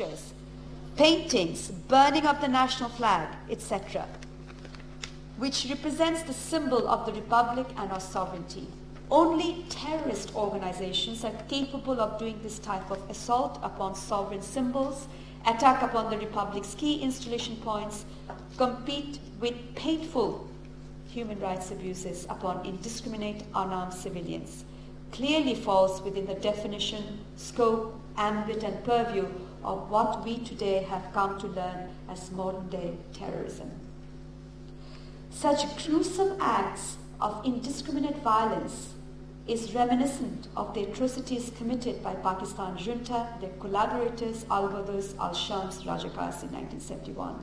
sculptures, paintings, burning of the national flag, etc., which represents the symbol of the Republic and our sovereignty. Only terrorist organizations are capable of doing this type of assault upon sovereign symbols, attack upon the Republic's key installation points, compete with painful human rights abuses upon indiscriminate unarmed civilians. Clearly falls within the definition, scope, ambit and purview of what we today have come to learn as modern-day terrorism. Such gruesome acts of indiscriminate violence is reminiscent of the atrocities committed by Pakistan junta, their collaborators, Al-Badrs, Al-Shams, Rajakas in 1971.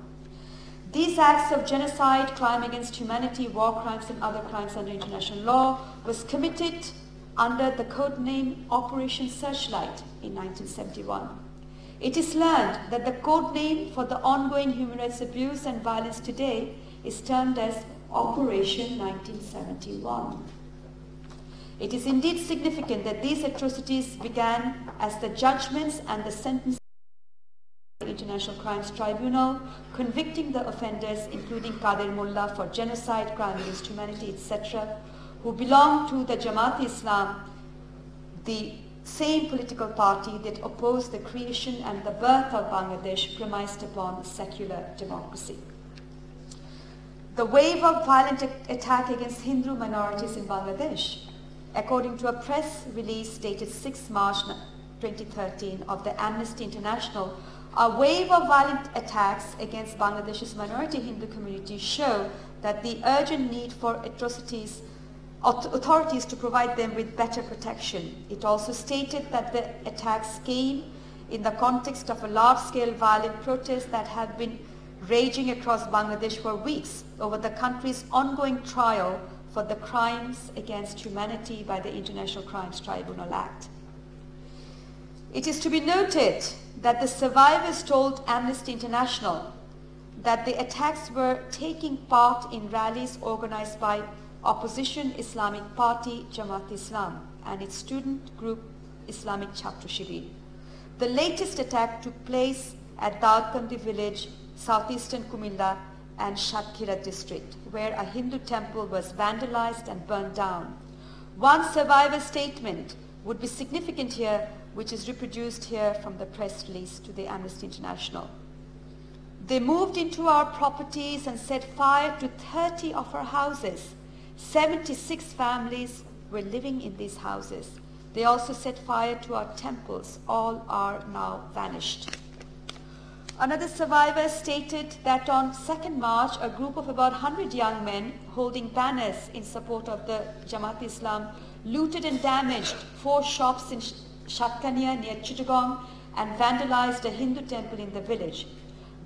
These acts of genocide, crime against humanity, war crimes and other crimes under international law was committed under the code name Operation Searchlight in 1971. It is learned that the code name for the ongoing human rights abuse and violence today is termed as Operation 1971. It is indeed significant that these atrocities began as the judgments and the sentences of the International Crimes Tribunal, convicting the offenders, including Qadir Mullah, for genocide, crime against humanity, etc., who belong to the Jamaat-E-Islami, the same political party that opposed the creation and the birth of Bangladesh premised upon secular democracy. The wave of violent attack against Hindu minorities in Bangladesh, according to a press release dated 6 March 2013 of the Amnesty International, a wave of violent attacks against Bangladesh's minority Hindu community show that the urgent need for authorities to provide them with better protection. It also stated that the attacks came in the context of a large-scale violent protest that had been raging across Bangladesh for weeks over the country's ongoing trial for the crimes against humanity by the International Crimes Tribunal Act. It is to be noted that the survivors told Amnesty International that the attacks were taking part in rallies organized by opposition Islamic party Jamaat-E-Islami and its student group Islamic Chapter Shibir. The latest attack took place at Daudkandi village, southeastern Kumilla and Shatkhira district, where a Hindu temple was vandalized and burned down. One survivor statement would be significant here, which is reproduced here from the press release to the Amnesty International. They moved into our properties and set fire to 30 of our houses. 76 families were living in these houses. They also set fire to our temples. All are now vanished. Another survivor stated that on 2nd March, a group of about 100 young men holding banners in support of the Jamaat-E-Islam looted and damaged 4 shops in Shatkania near Chittagong and vandalized a Hindu temple in the village.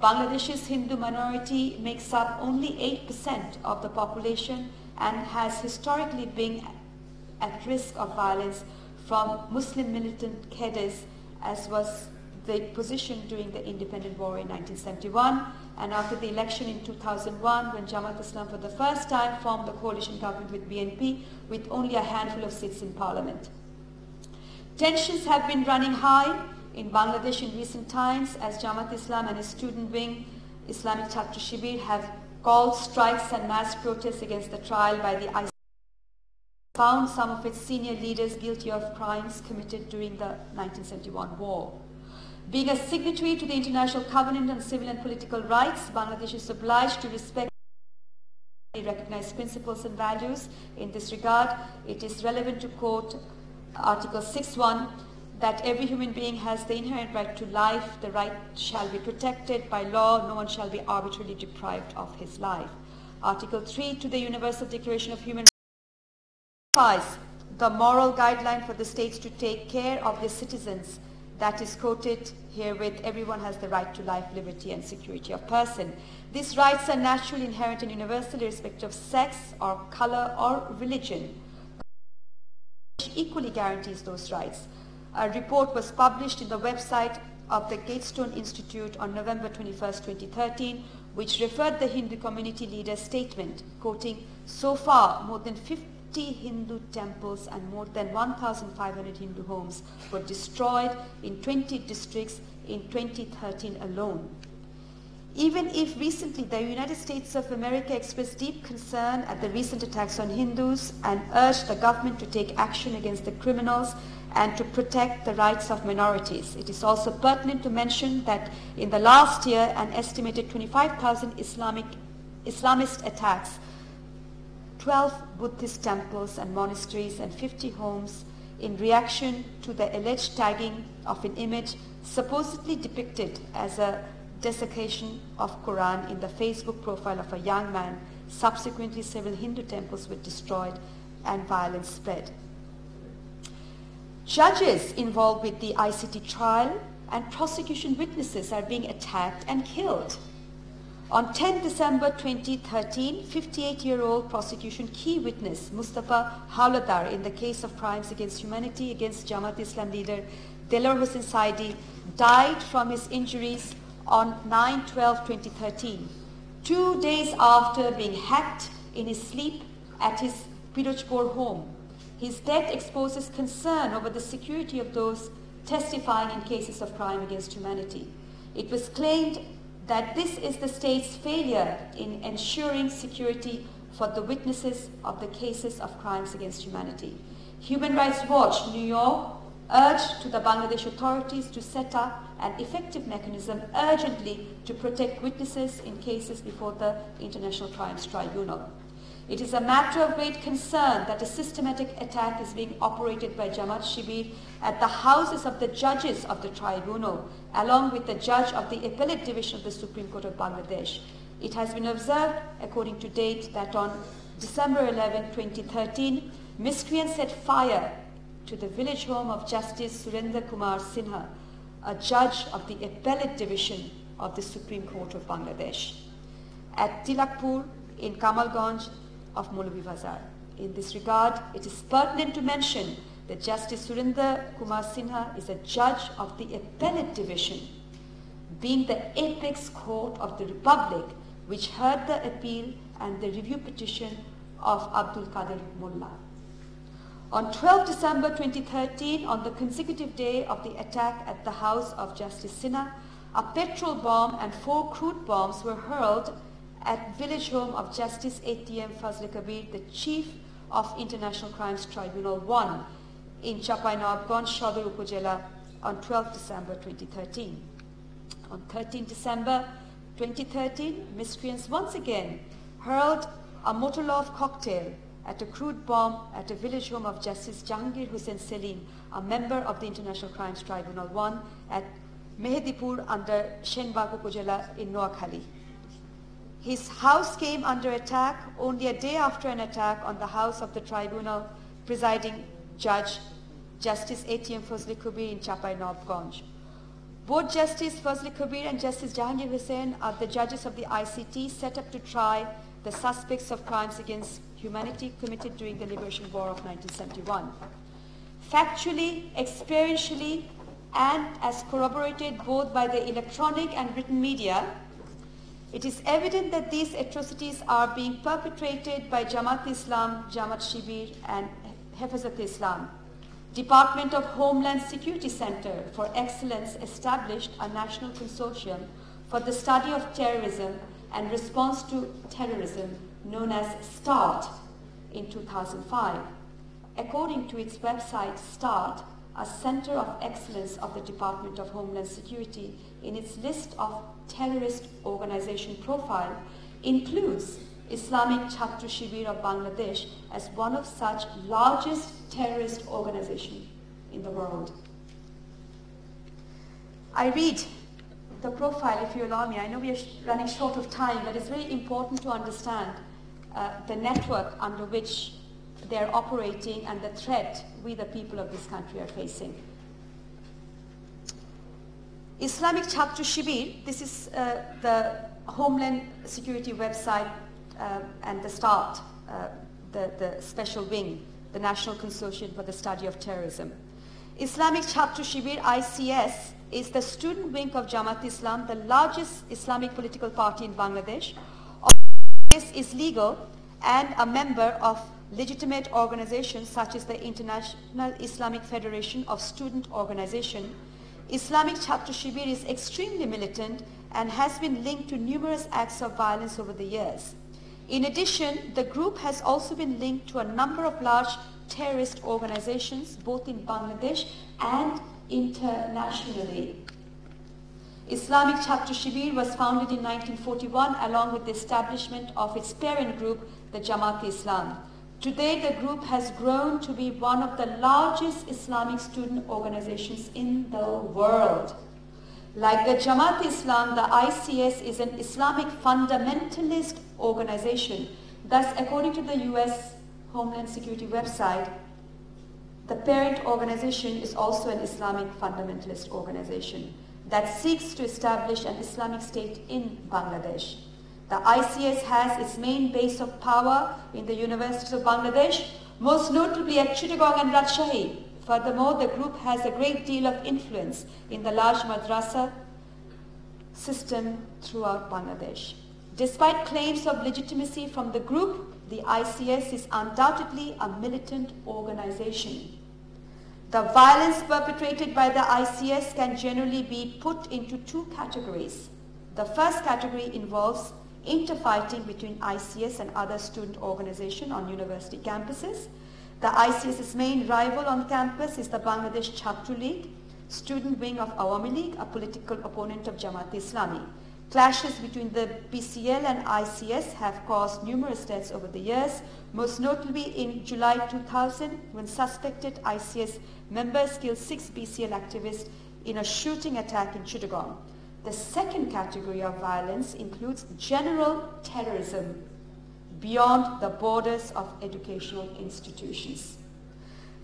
Bangladesh's Hindu minority makes up only 8% of the population and has historically been at risk of violence from Muslim militant cadres, as was the position during the independent war in 1971 and after the election in 2001 when Jamaat-E-Islam for the first time formed the coalition government with BNP with only a handful of seats in parliament. Tensions have been running high in Bangladesh in recent times as Jamaat-E-Islam and its student wing Islamic Chapter Shibir have called strikes and mass protests against the trial by the ICC, found some of its senior leaders guilty of crimes committed during the 1971 war. Being a signatory to the International Covenant on Civil and Political Rights, Bangladesh is obliged to respect recognized principles and values. In this regard, it is relevant to quote Article 6.1 that every human being has the inherent right to life, the right shall be protected by law, no one shall be arbitrarily deprived of his life. Article 3 to the Universal Declaration of Human Rights the moral guideline for the states to take care of their citizens. That is quoted herewith, everyone has the right to life, liberty and security of person. These rights are naturally inherent and universal irrespective of sex or color or religion. Equally guarantees those rights. A report was published in the website of the Gatestone Institute on November 21, 2013, which referred the Hindu community leader's statement, quoting, so far more than 50 Hindu temples and more than 1,500 Hindu homes were destroyed in 20 districts in 2013 alone. Even if recently the United States of America expressed deep concern at the recent attacks on Hindus and urged the government to take action against the criminals and to protect the rights of minorities, it is also pertinent to mention that in the last year, an estimated 25,000 Islamist attacks, 12 Buddhist temples and monasteries and 50 homes in reaction to the alleged tagging of an image supposedly depicted as a desecration of Quran in the Facebook profile of a young man. Subsequently, several Hindu temples were destroyed and violence spread. Judges involved with the ICT trial and prosecution witnesses are being attacked and killed. On 10 December 2013, 58-year-old prosecution key witness Mustafa Hawladar in the case of crimes against humanity against Jamaat-E-Islami leader Delor Hossain Saidi died from his injuries on 9/12/2013, 2 days after being hacked in his sleep at his Pirojpur home. His death exposes concern over the security of those testifying in cases of crime against humanity. It was claimed that this is the state's failure in ensuring security for the witnesses of the cases of crimes against humanity. Human Rights Watch, New York, urged to the Bangladesh authorities to set up an effective mechanism urgently to protect witnesses in cases before the International Crimes Tribunal. It is a matter of great concern that a systematic attack is being operated by Jamaat Shibir at the houses of the judges of the tribunal, along with the judge of the Appellate Division of the Supreme Court of Bangladesh. It has been observed, according to date, that on December 11, 2013, miscreants set fire to the village home of Justice Surendra Kumar Sinha, a judge of the Appellate Division of the Supreme Court of Bangladesh, at Tilakpur in Kamalganj of Maulavi Bazar. In this regard, it is pertinent to mention that Justice Surendra Kumar Sinha is a judge of the Appellate Division, being the apex court of the Republic, which heard the appeal and the review petition of Abdul Qadir Mullah. On 12 December 2013, on the consecutive day of the attack at the house of Justice Sinha, a petrol bomb and 4 crude bombs were hurled at village home of Justice A.T.M. Fazle Kabir, the Chief of International Crimes Tribunal 1 in Chapainabganj, Shodor Upazila on 12 December 2013. On 13 December 2013, miscreants once again hurled a Molotov cocktail at a crude bomb at a village home of Justice Jahangir Hussain Selim, a member of the International Crimes Tribunal 1 at Mehedipur under Shenbag Upazila in Noakhali. His house came under attack only a day after an attack on the house of the tribunal presiding judge, Justice A.T.M. Fazle Kabir in Chapainabganj. Both Justice Fazle Kabir and Justice Jahangir Hussain are the judges of the ICT set up to try the suspects of crimes against humanity committed during the Liberation War of 1971. Factually, experientially, and as corroborated both by the electronic and written media, it is evident that these atrocities are being perpetrated by Jamaat-e-Islam, Jamaat Shibir and Hifazat-e-Islam. Department of Homeland Security Center for Excellence established a national consortium for the study of terrorism and response to terrorism known as START in 2005. According to its website, START, a center of excellence of the Department of Homeland Security, in its list of terrorist organization profile, includes Islamic Chhatra Shibir of Bangladesh as one of such largest terrorist organizations in the world. I read the profile, if you allow me. I know we are running short of time, but it's very important to understand the network under which they are operating and the threat we, the people of this country, are facing. Islamic Chhatra Shibir, this is the Homeland Security website and the START, the special wing, the National Consortium for the Study of Terrorism. Islamic Chhatra Shibir, ICS, is the student wing of Jamaat-e-Islam, the largest Islamic political party in Bangladesh. ICS is legal and a member of legitimate organizations such as the International Islamic Federation of Student Organization, Islamic Chapter Shibir is extremely militant and has been linked to numerous acts of violence over the years. In addition, the group has also been linked to a number of large terrorist organizations, both in Bangladesh and internationally. Islamic Chapter Shibir was founded in 1941 along with the establishment of its parent group, the Jamaat-E-Islami. Today, the group has grown to be one of the largest Islamic student organizations in the world. Like the Jamaat-E-Islam, the ICS is an Islamic fundamentalist organization. Thus, according to the US Homeland Security website, the parent organization is also an Islamic fundamentalist organization that seeks to establish an Islamic state in Bangladesh. The ICS has its main base of power in the universities of Bangladesh, most notably at Chittagong and Rajshahi. Furthermore, the group has a great deal of influence in the large madrasa system throughout Bangladesh. Despite claims of legitimacy from the group, the ICS is undoubtedly a militant organization. The violence perpetrated by the ICS can generally be put into two categories. The first category involves interfighting between ICS and other student organizations on university campuses. The ICS's main rival on campus is the Bangladesh Chhatru League, student wing of Awami League, a political opponent of Jamaat-E-Islami. Clashes between the BCL and ICS have caused numerous deaths over the years, most notably in July 2000 when suspected ICS members killed 6 BCL activists in a shooting attack in Chittagong. The second category of violence includes general terrorism beyond the borders of educational institutions.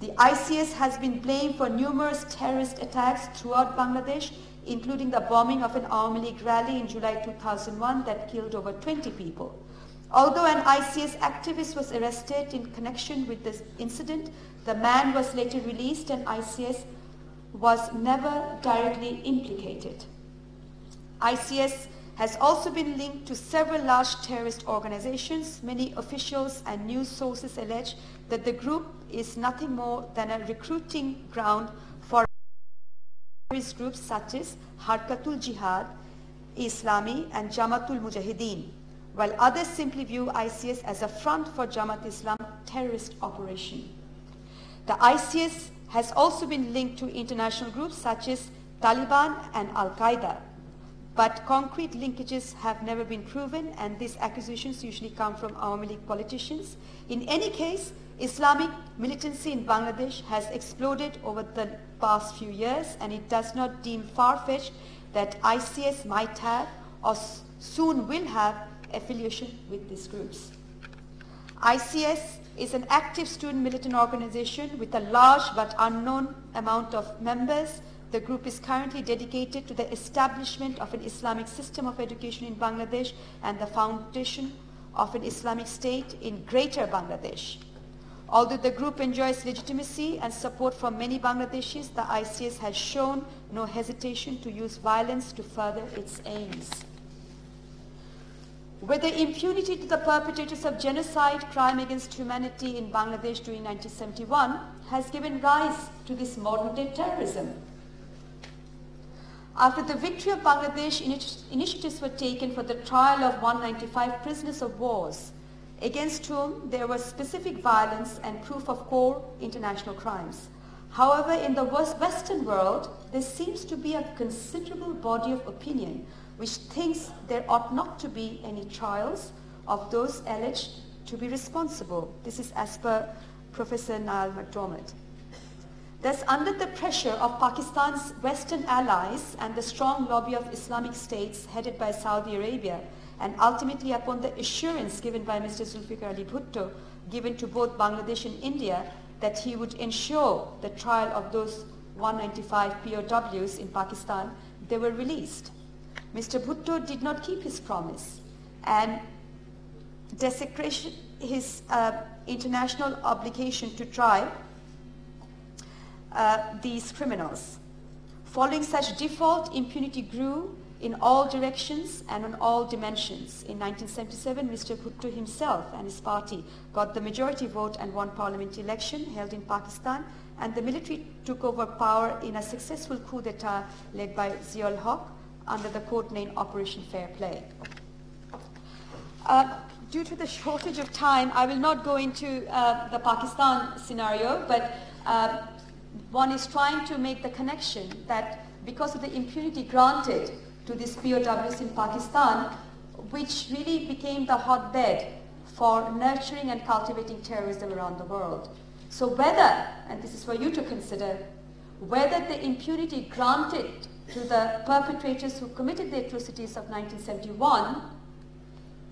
The ICS has been blamed for numerous terrorist attacks throughout Bangladesh, including the bombing of an Awami League rally in July 2001 that killed over 20 people. Although an ICS activist was arrested in connection with this incident, the man was later released and ICS was never directly implicated. ICS has also been linked to several large terrorist organizations. Many officials and news sources allege that the group is nothing more than a recruiting ground for terrorist groups such as Harkatul Jihad, Islami and Jamatul Mujahideen, while others simply view ICS as a front for Jamaat-Islam terrorist operation. The ICS has also been linked to international groups such as Taliban and Al-Qaeda. But concrete linkages have never been proven, and these accusations usually come from Awami League politicians. In any case, Islamic militancy in Bangladesh has exploded over the past few years, and it does not deem far-fetched that ICS might have or soon will have affiliation with these groups. ICS is an active student militant organization with a large but unknown amount of members. The group is currently dedicated to the establishment of an Islamic system of education in Bangladesh and the foundation of an Islamic state in Greater Bangladesh. Although the group enjoys legitimacy and support from many Bangladeshis, the ICS has shown no hesitation to use violence to further its aims. Whether impunity to the perpetrators of genocide, crime against humanity in Bangladesh during 1971 has given rise to this modern-day terrorism. After the victory of Bangladesh, initiatives were taken for the trial of 195 prisoners of wars, against whom there was specific violence and proof of core international crimes. However, in the Western world, there seems to be a considerable body of opinion which thinks there ought not to be any trials of those alleged to be responsible. This is as per Professor Niall MacDormand. Thus, under the pressure of Pakistan's Western allies and the strong lobby of Islamic states headed by Saudi Arabia, and ultimately upon the assurance given by Mr. Zulfikar Ali Bhutto, given to both Bangladesh and India, that he would ensure the trial of those 195 POWs in Pakistan, they were released. Mr. Bhutto did not keep his promise and desecration his international obligation to try these criminals. Following such default, impunity grew in all directions and on all dimensions. In 1977, Mr. Bhutto himself and his party got the majority vote and won parliamentary election held in Pakistan, and the military took over power in a successful coup d'etat led by Ziaul Haq under the code name Operation Fair Play. Due to the shortage of time, I will not go into the Pakistan scenario, but one is trying to make the connection that because of the impunity granted to these POWs in Pakistan, which really became the hotbed for nurturing and cultivating terrorism around the world. So whether, and this is for you to consider, whether the impunity granted to the perpetrators who committed the atrocities of 1971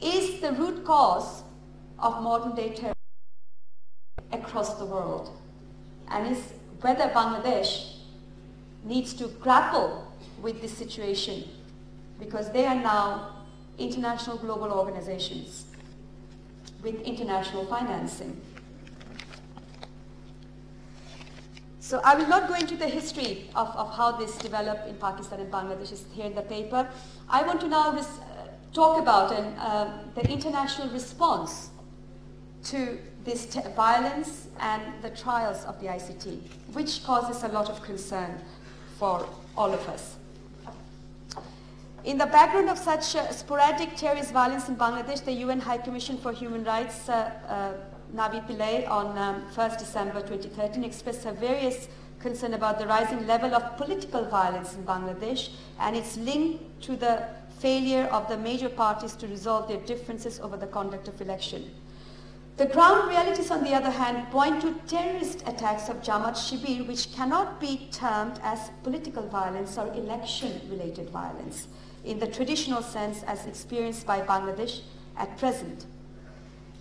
is the root cause of modern day terrorism across the world, and is whether Bangladesh needs to grapple with this situation, because they are now international global organizations with international financing. So I will not go into the history of how this developed in Pakistan and Bangladesh. Is here in the paper. I want to now talk about the international response to this violence and the trials of the ICT, which causes a lot of concern for all of us. In the background of such sporadic terrorist violence in Bangladesh, the UN High Commission for Human Rights, Navi Pillay, on 1st December 2013 expressed her various concern about the rising level of political violence in Bangladesh and its link to the failure of the major parties to resolve their differences over the conduct of election. The ground realities, on the other hand, point to terrorist attacks of Jamaat Shibir, which cannot be termed as political violence or election-related violence in the traditional sense as experienced by Bangladesh at present.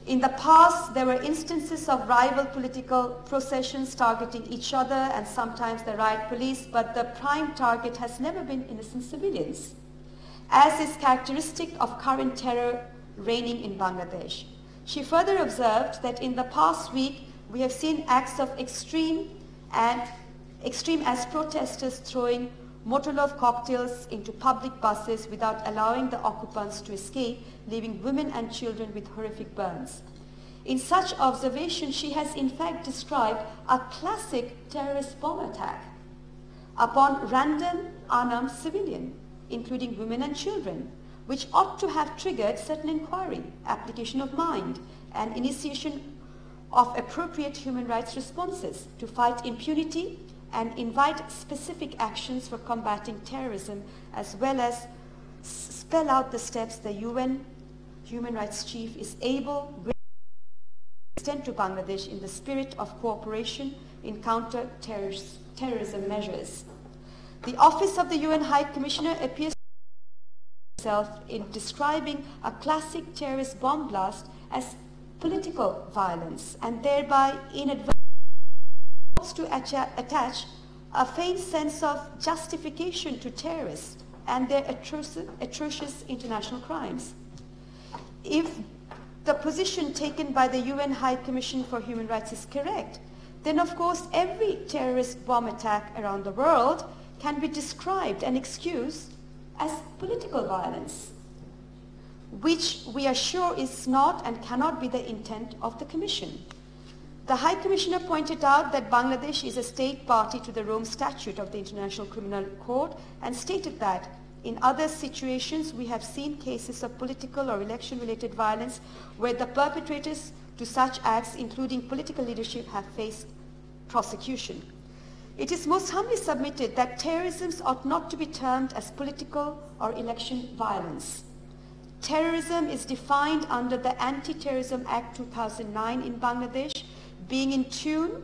In the past, there were instances of rival political processions targeting each other and sometimes the riot police, but the prime target has never been innocent civilians, as is characteristic of current terror reigning in Bangladesh. She further observed that in the past week, we have seen acts of extreme as protesters throwing Molotov cocktails into public buses without allowing the occupants to escape, leaving women and children with horrific burns. In such observation, she has in fact described a classic terrorist bomb attack upon random unarmed civilian, including women and children, which ought to have triggered certain inquiry, application of mind, and initiation of appropriate human rights responses to fight impunity and invite specific actions for combating terrorism, as well as spell out the steps the UN Human Rights Chief is able to extend to Bangladesh in the spirit of cooperation in counter-terrorism measures. The Office of the UN High Commissioner appears itself in describing a classic terrorist bomb blast as political violence, and thereby inadvertently to attach a faint sense of justification to terrorists and their atrocious international crimes. If the position taken by the UN High Commission for Human Rights is correct, then of course every terrorist bomb attack around the world can be described and excused as political violence, which we are sure is not and cannot be the intent of the Commission. The High Commissioner pointed out that Bangladesh is a state party to the Rome Statute of the International Criminal Court and stated that in other situations we have seen cases of political or election-related violence where the perpetrators to such acts, including political leadership, have faced prosecution. It is most humbly submitted that terrorism ought not to be termed as political or election violence. Terrorism is defined under the Anti-Terrorism Act 2009 in Bangladesh, being in tune with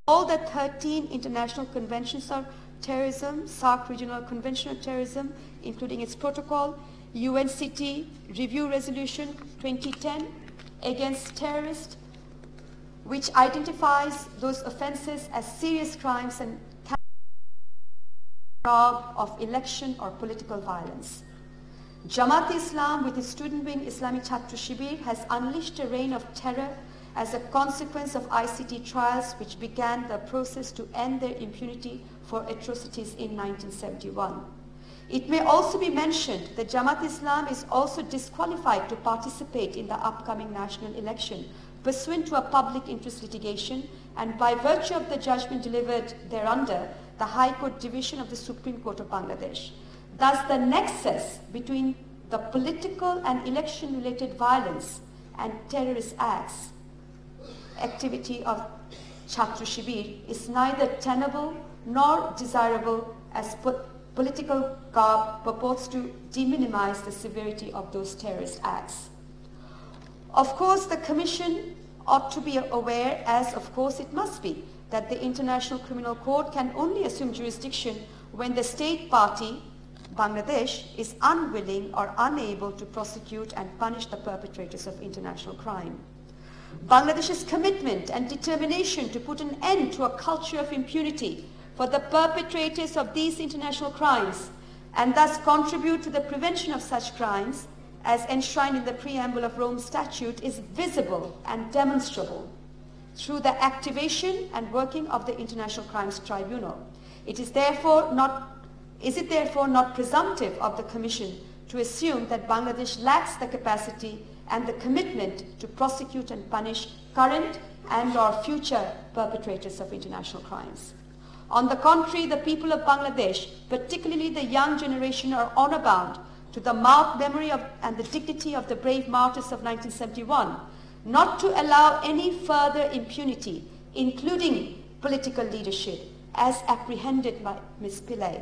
all the 13 international conventions of terrorism, SARC Regional Convention on Terrorism, including its protocol, UNCT Review Resolution 2010 against terrorists, which identifies those offences as serious crimes and of election or political violence. Jamaat-E-Islam, with its student wing About Shibir, has unleashed a reign of terror as a consequence of ICT trials, which began the process to end their impunity for atrocities in 1971. It may also be mentioned that Jamaat-E-Islam is also disqualified to participate in the upcoming national election pursuant to a public interest litigation, and by virtue of the judgment delivered thereunder, the High Court Division of the Supreme Court of Bangladesh. Thus, the nexus between the political and election-related violence and terrorist acts, activity of Chhatra Shibir, is neither tenable nor desirable, as political garb purports to deminimize the severity of those terrorist acts. Of course, the Commission ought to be aware, as of course it must be, that the International Criminal Court can only assume jurisdiction when the state party, Bangladesh, is unwilling or unable to prosecute and punish the perpetrators of international crime. Bangladesh's commitment and determination to put an end to a culture of impunity for the perpetrators of these international crimes, and thus contribute to the prevention of such crimes as enshrined in the preamble of Rome Statute, is visible and demonstrable through the activation and working of the International Crimes Tribunal. Is it therefore not presumptive of the Commission to assume that Bangladesh lacks the capacity and the commitment to prosecute and punish current and or future perpetrators of international crimes? On the contrary, the people of Bangladesh, particularly the young generation, are honor-bound to the memory of and the dignity of the brave martyrs of 1971, not to allow any further impunity, including political leadership, as apprehended by Ms. Pillay,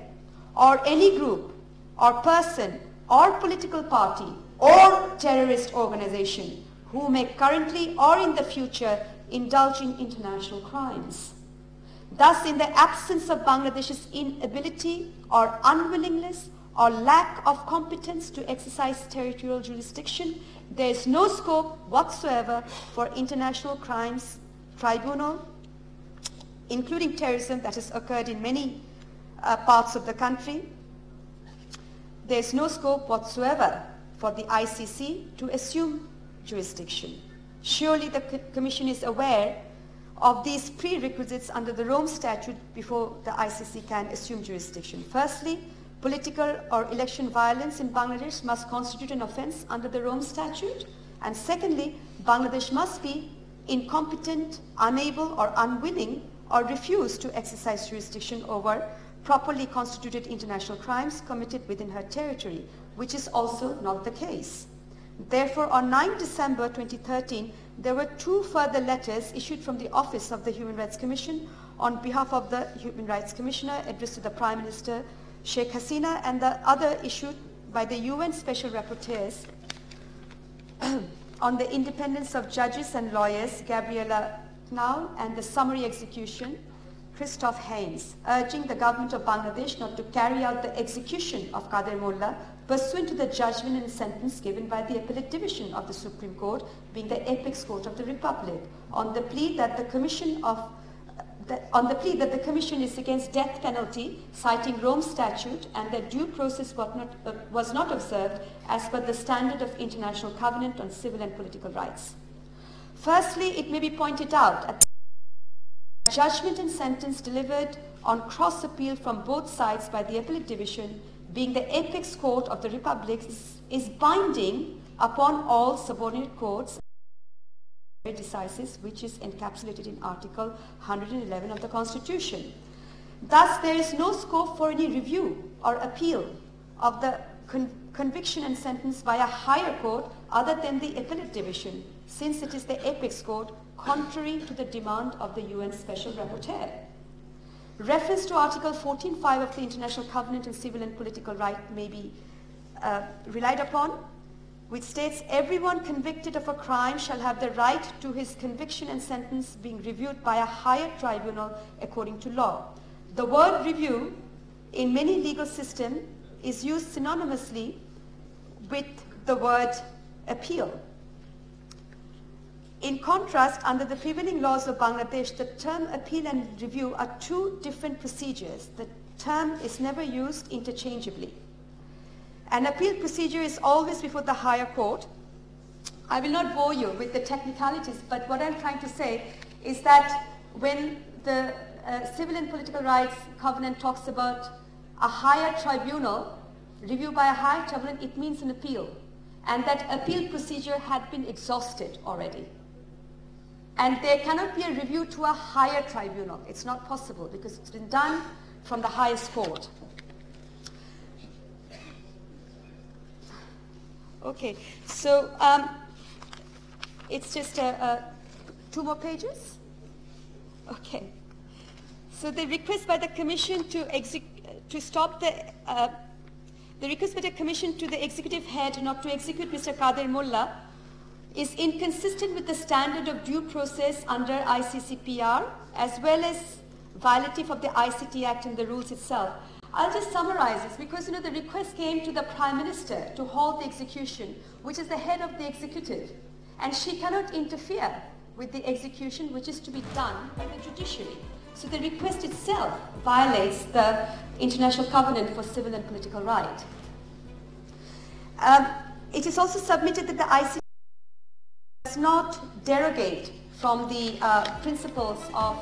or any group or person or political party or terrorist organization who may currently or in the future indulge in international crimes. Thus, in the absence of Bangladesh's inability or unwillingness or lack of competence to exercise territorial jurisdiction, there is no scope whatsoever for international crimes tribunal, including terrorism that has occurred in many parts of the country. There is no scope whatsoever for the ICC to assume jurisdiction. Surely the Commission is aware of these prerequisites under the Rome Statute before the ICC can assume jurisdiction. Firstly, political or election violence in Bangladesh must constitute an offense under the Rome Statute. And secondly, Bangladesh must be incompetent, unable or unwilling or refuse to exercise jurisdiction over properly constituted international crimes committed within her territory, which is also not the case. Therefore, on 9 December 2013, there were 2 further letters issued from the Office of the Human Rights Commission on behalf of the Human Rights Commissioner, addressed to the Prime Minister Sheikh Hasina, and the other issued by the UN Special Rapporteurs on the independence of judges and lawyers, Gabriela Knau, and the summary execution, Christoph Haynes, urging the government of Bangladesh not to carry out the execution of Kader Mullah pursuant to the judgment and sentence given by the Appellate Division of the Supreme Court, being the apex court of the Republic, on the plea that the Commission is against death penalty, citing Rome Statute, and that due process was not observed as per the standard of International Covenant on Civil and Political Rights. Firstly, it may be pointed out that the judgment and sentence delivered on cross appeal from both sides by the Appellate Division, being the apex court of the Republic, is binding upon all subordinate courts decisis, which is encapsulated in Article 111 of the Constitution. Thus, there is no scope for any review or appeal of the conviction and sentence by a higher court other than the Appellate Division, since it is the apex court, contrary to the demand of the UN Special Rapporteur. Reference to Article 14.5 of the International Covenant on Civil and Political Rights may be relied upon, which states everyone convicted of a crime shall have the right to his conviction and sentence being reviewed by a higher tribunal according to law. The word review in many legal systems is used synonymously with the word appeal. In contrast, under the prevailing laws of Bangladesh, the term appeal and review are 2 different procedures. The term is never used interchangeably. An appeal procedure is always before the higher court. I will not bore you with the technicalities, but what I'm trying to say is that when the Civil and Political Rights Covenant talks about a higher tribunal, review by a higher tribunal, it means an appeal. And that appeal procedure had been exhausted already. And there cannot be a review to a higher tribunal. It's not possible because it's been done from the highest court. Okay, so it's just 2 more pages? Okay. So the request by the Commission to stop the request by the Commission to the Executive Head not to execute Mr. Qadir Mullah is inconsistent with the standard of due process under ICCPR as well as violative of the ICT Act and the rules itself. I'll just summarize this because the request came to the Prime Minister to halt the execution, which is the head of the executive, and she cannot interfere with the execution which is to be done by the judiciary. So the request itself violates the International Covenant for Civil and Political Right. It is also submitted that the ICC does not derogate from the principles of